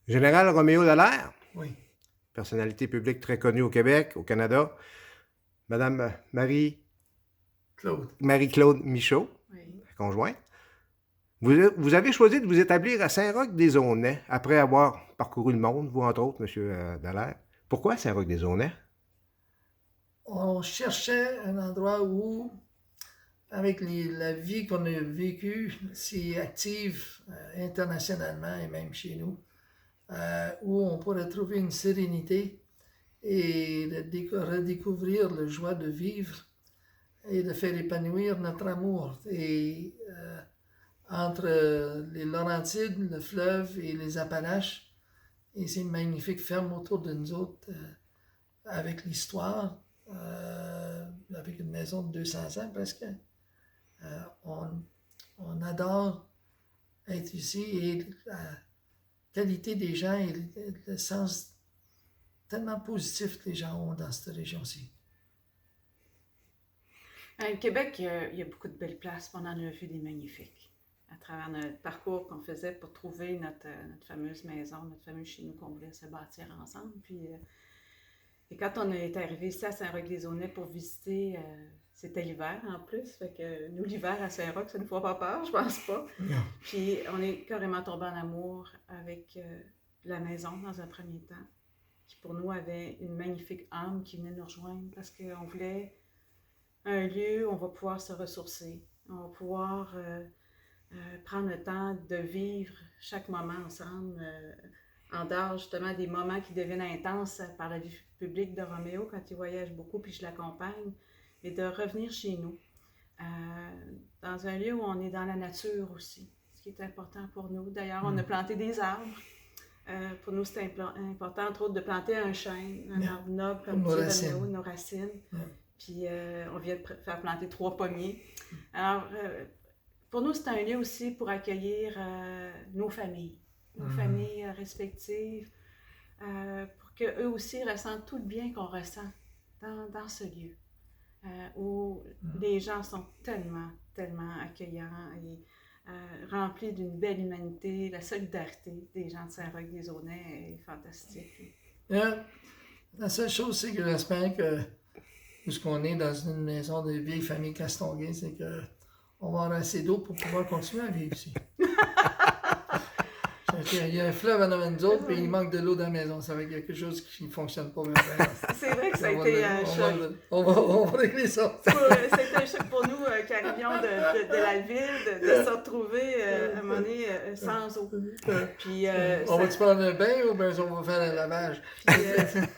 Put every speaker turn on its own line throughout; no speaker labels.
Général Roméo Dallaire,
Oui.
personnalité publique très connue au Québec, au Canada. Madame
Claude.
Marie-Claude Michaud,
Oui.
conjointe. Vous avez choisi de vous établir à Saint-Roch-des-Aunais après avoir parcouru le monde, vous entre autres, M. Dallaire. Pourquoi Saint-Roch-des-Aunais?
On cherchait un endroit où, avec la vie qu'on a vécue, si active internationalement et même chez nous, où on pourrait trouver une sérénité et redécouvrir la joie de vivre et de faire épanouir notre amour. Et entre les Laurentides, le fleuve et les Appalaches, et ces magnifiques fermes autour de nous autres, avec l'histoire, avec une maison de 200 ans presque. On adore être ici et la qualité des gens et le sens tellement positif que les gens ont dans cette région-ci.
Au Québec, il y a beaucoup de belles places. On en a vu des magnifiques à travers notre parcours qu'on faisait pour trouver notre fameuse maison, notre fameux chez nous qu'on voulait se bâtir ensemble. Puis, et quand on est arrivé ici à Saint-Roch-des-Aunais pour visiter, c'était l'hiver en plus. Fait que nous, l'hiver à Saint-Roch, ça ne nous fait pas peur, je pense pas.
Non.
Puis on est carrément tombé en amour avec la maison dans un premier temps, qui pour nous avait une magnifique âme qui venait nous rejoindre parce qu'on voulait un lieu où on va pouvoir se ressourcer, on va pouvoir prendre le temps de vivre chaque moment ensemble, en dehors justement des moments qui deviennent intenses par la vie publique de Roméo quand il voyage beaucoup puis je l'accompagne, mais de revenir chez nous, dans un lieu où on est dans la nature aussi, ce qui est important pour nous. D'ailleurs, on a planté des arbres. Pour nous, c'est important, entre autres, de planter un chêne, un arbre noble comme dit Roméo, nos racines. Puis on vient de faire planter 3 pommiers. Alors, pour nous, c'est un lieu aussi pour accueillir nos familles respectives, pour qu'eux aussi ressentent tout le bien qu'on ressent dans ce lieu, où les gens sont tellement accueillants et remplis d'une belle humanité. La solidarité des gens de Saint-Roch-des-Aunais est fantastique.
La seule chose, c'est que j'espère que puisqu'on est dans une maison de vieilles familles Castonguay, c'est qu'on va avoir assez d'eau pour pouvoir continuer à vivre ici. Il y a un fleuve en avant de nous autres, puis il manque de l'eau dans la maison. Ça veut dire qu'il y a quelque chose qui ne fonctionne pas vraiment.
C'est vrai que ça a été un choc.
On va régler ça.
C'était un choc pour nous qui arrivions de la ville, de se retrouver à un moment donné sans eau. Puis,
on va-tu prendre un bain ou bien on va faire un lavage?
Puis,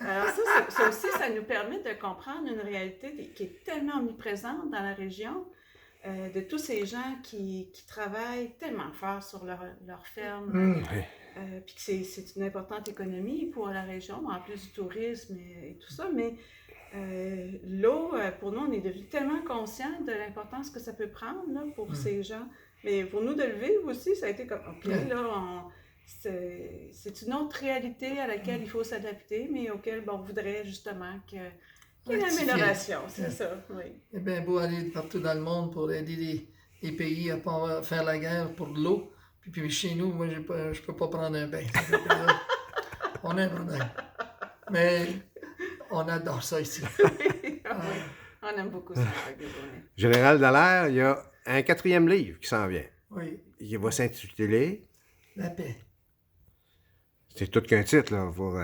alors ça aussi, ça nous permet de comprendre une réalité qui est tellement omniprésente dans la région. De tous ces gens qui travaillent tellement fort sur leur ferme, puis que c'est une importante économie pour la région, en plus du tourisme et tout ça, mais l'eau, pour nous, on est devenus tellement conscients de l'importance que ça peut prendre là, pour ces gens, mais pour nous de le vivre aussi, ça a été comme, ok, là, c'est une autre réalité à laquelle il faut s'adapter, mais auquel on voudrait justement qu'il y ait une amélioration, c'est ça, oui.
C'est bien beau aller partout dans le monde pour aider les pays à pas faire la guerre pour de l'eau. Puis chez nous, moi, je peux pas prendre un bain. On a un problème. Mais on adore ça ici.
Oui. On aime beaucoup ça avec des journées.
Général Dallaire, il y a un 4e livre qui s'en vient.
Oui.
Il va s'intituler
La paix.
C'est tout qu'un titre, là. Pour,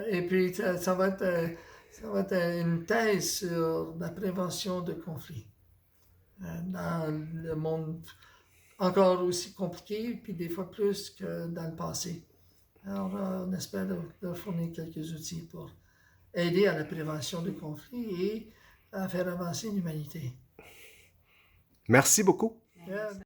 et puis, ça va être une thèse sur la prévention de conflits dans le monde encore aussi compliqué, puis des fois plus que dans le passé. Alors, on espère leur fournir quelques outils pour aider à la prévention de conflits et à faire avancer l'humanité.
Merci beaucoup.
Yeah.